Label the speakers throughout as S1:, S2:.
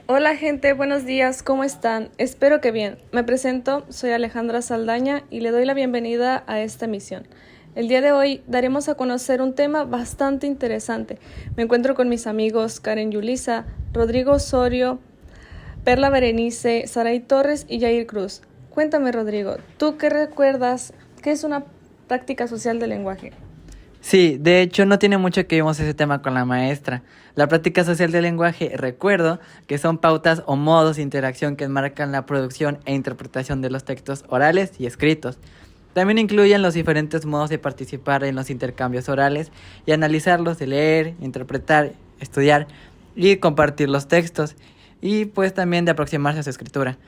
S1: Hola gente, buenos días, ¿cómo están? Espero que bien. Me presento, soy Alejandra Saldaña y le doy la bienvenida a esta emisión. El día de hoy daremos a conocer un tema bastante interesante. Me encuentro con mis amigos Karen Yulisa, Rodrigo Osorio, Perla Berenice, Saray Torres y Yair Cruz. Cuéntame, Rodrigo, ¿tú qué recuerdas? ¿Qué es una práctica social del lenguaje?
S2: Sí, de hecho no tiene mucho que vimos ese tema con la maestra. La práctica social del lenguaje, recuerdo que son pautas o modos de interacción que enmarcan la producción e interpretación de los textos orales y escritos. También incluyen los diferentes modos de participar en los intercambios orales y analizarlos, de leer, interpretar, estudiar y compartir los textos y pues también de aproximarse a su escritura.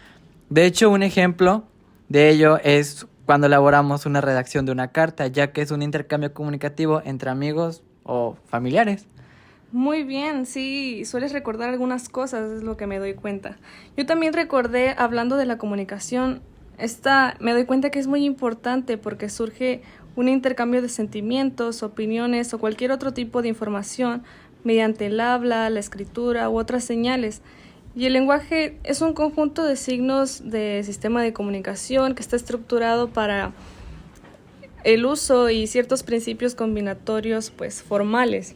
S2: De hecho, un ejemplo de ello es cuando elaboramos una redacción de una carta, ya que es un intercambio comunicativo entre amigos o familiares.
S1: Muy bien, sí, sueles recordar algunas cosas, es lo que me doy cuenta. Yo también recordé, hablando de la comunicación, me doy cuenta que es muy importante porque surge un intercambio de sentimientos, opiniones o cualquier otro tipo de información mediante el habla, la escritura u otras señales. Y el lenguaje es un conjunto de signos de sistema de comunicación que está estructurado para el uso y ciertos principios combinatorios, pues, formales.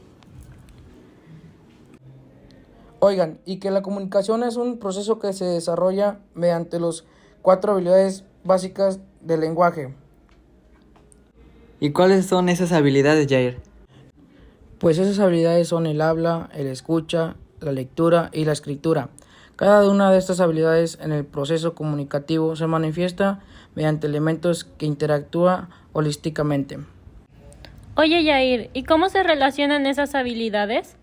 S3: Oigan, y que la comunicación es un proceso que se desarrolla mediante las 4 habilidades básicas del lenguaje.
S2: ¿Y cuáles son esas habilidades, Jair?
S3: Pues esas habilidades son el habla, el escucha, la lectura y la escritura. Cada una de estas habilidades en el proceso comunicativo se manifiesta mediante elementos que interactúan holísticamente.
S4: Oye, Yair, ¿y cómo se relacionan esas habilidades?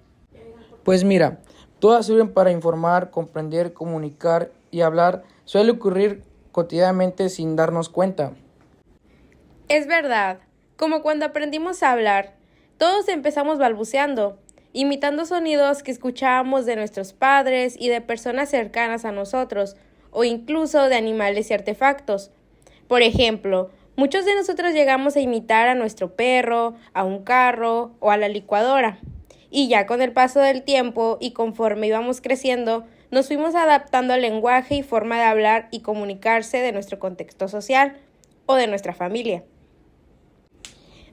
S3: Pues mira, todas sirven para informar, comprender, comunicar y hablar. Suele ocurrir cotidianamente sin darnos cuenta.
S5: Es verdad, como cuando aprendimos a hablar, todos empezamos balbuceando, imitando sonidos que escuchábamos de nuestros padres y de personas cercanas a nosotros, o incluso de animales y artefactos. Por ejemplo, muchos de nosotros llegamos a imitar a nuestro perro, a un carro o a la licuadora. Y ya con el paso del tiempo y conforme íbamos creciendo, nos fuimos adaptando al lenguaje y forma de hablar y comunicarse de nuestro contexto social o de nuestra familia.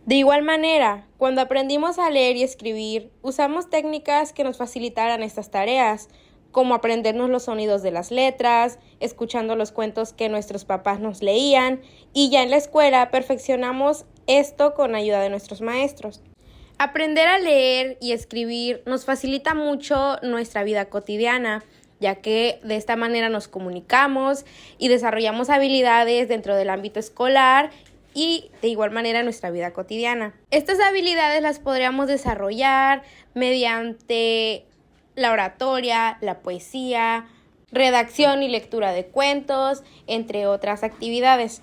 S5: De igual manera, cuando aprendimos a leer y escribir, usamos técnicas que nos facilitaran estas tareas, como aprendernos los sonidos de las letras, escuchando los cuentos que nuestros papás nos leían, y ya en la escuela perfeccionamos esto con ayuda de nuestros maestros. Aprender a leer y escribir nos facilita mucho nuestra vida cotidiana, ya que de esta manera nos comunicamos y desarrollamos habilidades dentro del ámbito escolar y de igual manera en nuestra vida cotidiana. Estas habilidades las podríamos desarrollar mediante la oratoria, la poesía, redacción y lectura de cuentos, entre otras actividades.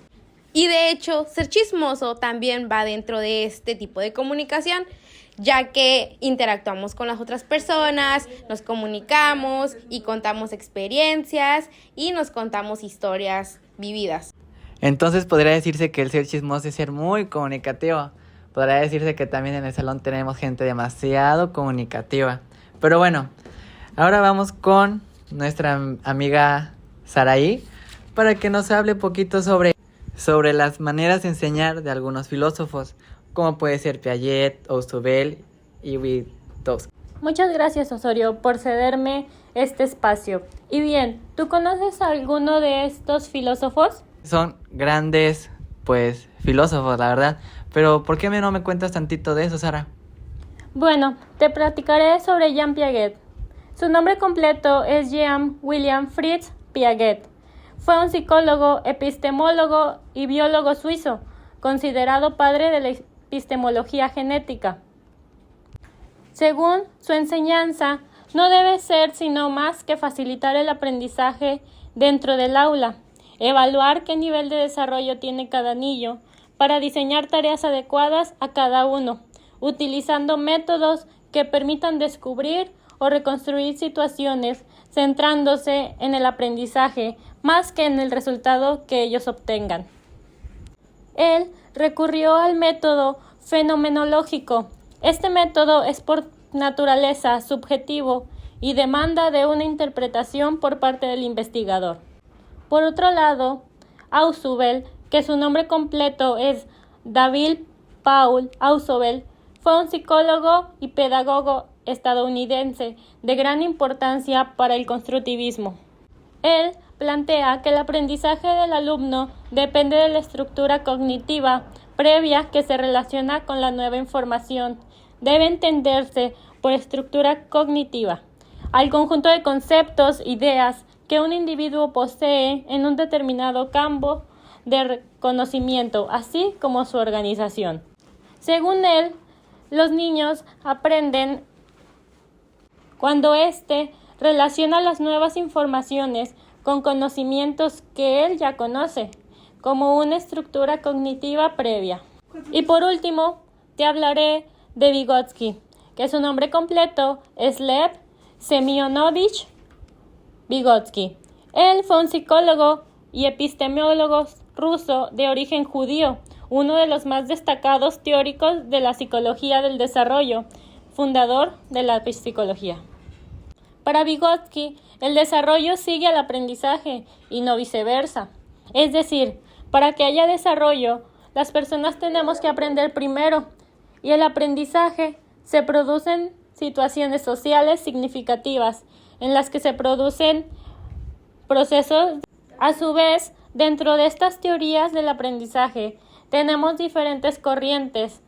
S5: Y de hecho, ser chismoso también va dentro de este tipo de comunicación, ya que interactuamos con las otras personas, nos comunicamos y contamos experiencias y nos contamos historias vividas.
S2: Entonces podría decirse que el ser chismoso es ser muy comunicativo. Podría decirse que también en el salón tenemos gente demasiado comunicativa. Pero bueno, ahora vamos con nuestra amiga Saraí para que nos hable un poquito sobre las maneras de enseñar de algunos filósofos, como puede ser Piaget, Husserl y Vygotsky.
S4: Muchas gracias, Osorio, por cederme este espacio. Y bien, ¿tú conoces a alguno de estos filósofos?
S2: Son grandes, pues, filósofos, la verdad. Pero, ¿por qué no me cuentas tantito de eso, Sara?
S4: Bueno, te platicaré sobre Jean Piaget. Su nombre completo es Jean William Fritz Piaget. Fue un psicólogo, epistemólogo y biólogo suizo, considerado padre de la epistemología genética. Según su enseñanza, no debe ser sino más que facilitar el aprendizaje dentro del aula, evaluar qué nivel de desarrollo tiene cada niño para diseñar tareas adecuadas a cada uno, utilizando métodos que permitan descubrir o reconstruir situaciones, centrándose en el aprendizaje más que en el resultado que ellos obtengan. Él recurrió al método fenomenológico. Este método es por naturaleza subjetivo y demanda de una interpretación por parte del investigador. Por otro lado, Ausubel, que su nombre completo es David Paul Ausubel, fue un psicólogo y pedagogo estadounidense de gran importancia para el constructivismo. Él plantea que el aprendizaje del alumno depende de la estructura cognitiva previa que se relaciona con la nueva información. Debe entenderse por estructura cognitiva al conjunto de conceptos, ideas que un individuo posee en un determinado campo de conocimiento, así como su organización. Según él, los niños aprenden cuando éste relaciona las nuevas informaciones con conocimientos que él ya conoce, como una estructura cognitiva previa. Y por último, te hablaré de Vygotsky, que su nombre completo es Lev Semyonovich Vygotsky. Él fue un psicólogo y epistemólogo ruso de origen judío, uno de los más destacados teóricos de la psicología del desarrollo, fundador de la psicología. Para Vygotsky, el desarrollo sigue al aprendizaje y no viceversa. Es decir, para que haya desarrollo, las personas tenemos que aprender primero, y el aprendizaje se produce en situaciones sociales significativas, en las que se producen procesos. A su vez, dentro de estas teorías del aprendizaje, tenemos diferentes corrientes: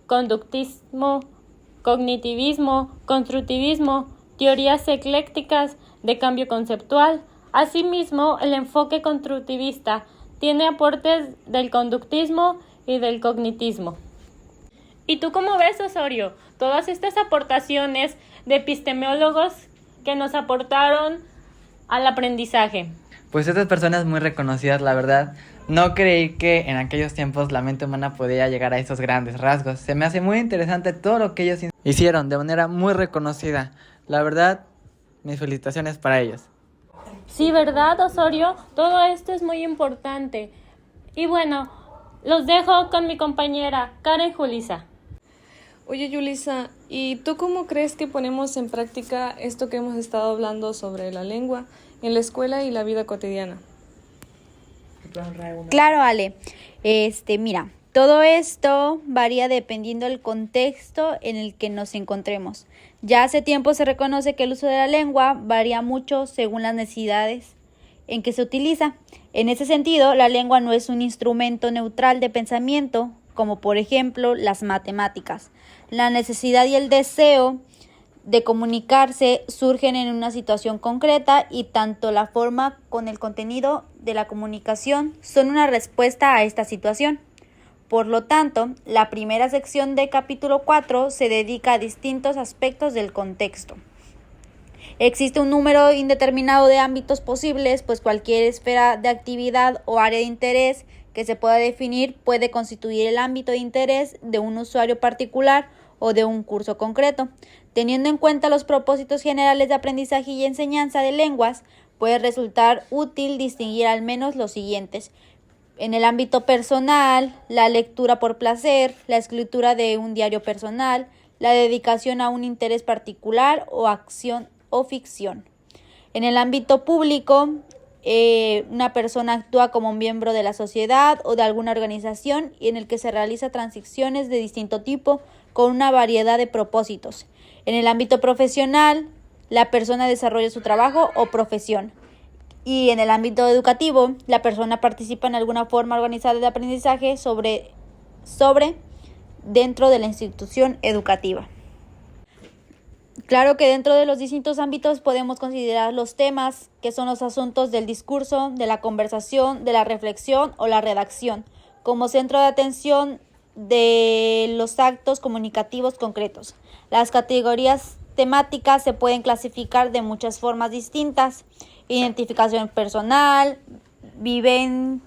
S4: conductismo, cognitivismo, constructivismo, teorías eclécticas de cambio conceptual. Asimismo, el enfoque constructivista tiene aportes del conductismo y del cognitismo. ¿Y tú cómo ves, Osorio, todas estas aportaciones de epistemólogos que nos aportaron al aprendizaje?
S2: Pues estas personas muy reconocidas, la verdad, no creí que en aquellos tiempos la mente humana podía llegar a esos grandes rasgos. Se me hace muy interesante todo lo que ellos hicieron de manera muy reconocida. La verdad, mis felicitaciones para ellos.
S4: Sí, ¿verdad, Osorio? Todo esto es muy importante. Y bueno, los dejo con mi compañera Karen Julisa.
S1: Oye, Yulisa, ¿y tú cómo crees que ponemos en práctica esto que hemos estado hablando sobre la lengua en la escuela y la vida cotidiana?
S6: Claro, Ale. Mira, todo esto varía dependiendo del contexto en el que nos encontremos. Ya hace tiempo se reconoce que el uso de la lengua varía mucho según las necesidades en que se utiliza. En ese sentido, la lengua no es un instrumento neutral de pensamiento, como por ejemplo las matemáticas. La necesidad y el deseo de comunicarse surgen en una situación concreta y tanto la forma como el contenido de la comunicación son una respuesta a esta situación. Por lo tanto, la primera sección del capítulo 4 se dedica a distintos aspectos del contexto. Existe un número indeterminado de ámbitos posibles, pues cualquier esfera de actividad o área de interés que se pueda definir puede constituir el ámbito de interés de un usuario particular o de un curso concreto. Teniendo en cuenta los propósitos generales de aprendizaje y enseñanza de lenguas, puede resultar útil distinguir al menos los siguientes. En el ámbito personal, la lectura por placer, la escritura de un diario personal, la dedicación a un interés particular o acción o ficción. En el ámbito público, una persona actúa como un miembro de la sociedad o de alguna organización y en el que se realizan transacciones de distinto tipo con una variedad de propósitos. En el ámbito profesional, la persona desarrolla su trabajo o profesión. Y en el ámbito educativo, la persona participa en alguna forma organizada de aprendizaje sobre dentro de la institución educativa. Claro que dentro de los distintos ámbitos podemos considerar los temas, que son los asuntos del discurso, de la conversación, de la reflexión o la redacción, como centro de atención de los actos comunicativos concretos. Las categorías temáticas se pueden clasificar de muchas formas distintas: identificación personal, vivienda,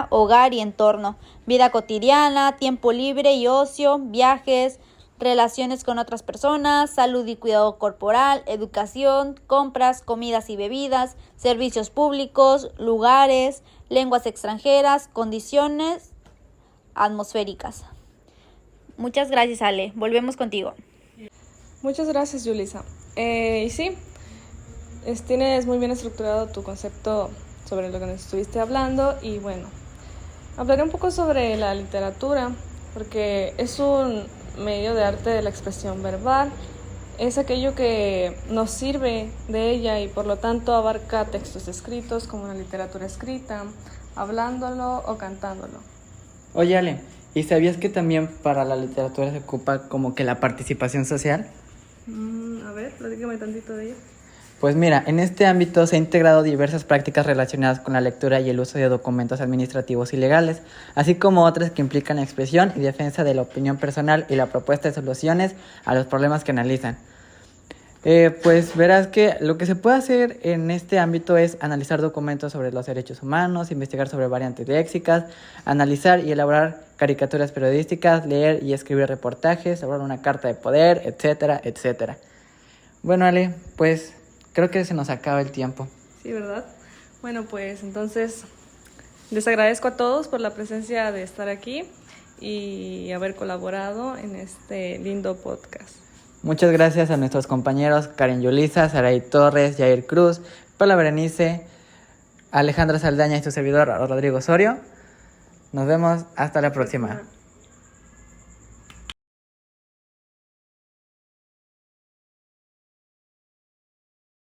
S6: hogar y entorno, vida cotidiana, tiempo libre y ocio, viajes, relaciones con otras personas, salud y cuidado corporal, educación, compras, comidas y bebidas, servicios públicos, lugares, lenguas extranjeras, condiciones atmosféricas. Muchas gracias, Ale. Volvemos contigo.
S1: Muchas gracias, Yulisa. Y sí, tienes muy bien estructurado tu concepto sobre lo que nos estuviste hablando y bueno, hablaré un poco sobre la literatura porque es un medio de arte de la expresión verbal, es aquello que nos sirve de ella y por lo tanto abarca textos escritos como la literatura escrita, hablándolo o cantándolo.
S2: Oye, Ale, ¿y sabías que también para la literatura se ocupa como que la participación social?
S1: A ver, platícame tantito de ello.
S2: Pues mira, en este ámbito se han integrado diversas prácticas relacionadas con la lectura y el uso de documentos administrativos y legales, así como otras que implican la expresión y defensa de la opinión personal y la propuesta de soluciones a los problemas que analizan. Pues verás que lo que se puede hacer en este ámbito es analizar documentos sobre los derechos humanos, investigar sobre variantes léxicas, analizar y elaborar caricaturas periodísticas, leer y escribir reportajes, elaborar una carta de poder, etcétera, etcétera. Bueno, Ale, pues creo que se nos acaba el tiempo.
S1: Sí, ¿verdad? Bueno, pues entonces les agradezco a todos por la presencia de estar aquí y haber colaborado en este lindo podcast.
S2: Muchas gracias a nuestros compañeros Karen Yulisa, Saray Torres, Jair Cruz, Paula Berenice, Alejandra Saldaña y su servidor Rodrigo Osorio. Nos vemos hasta la próxima.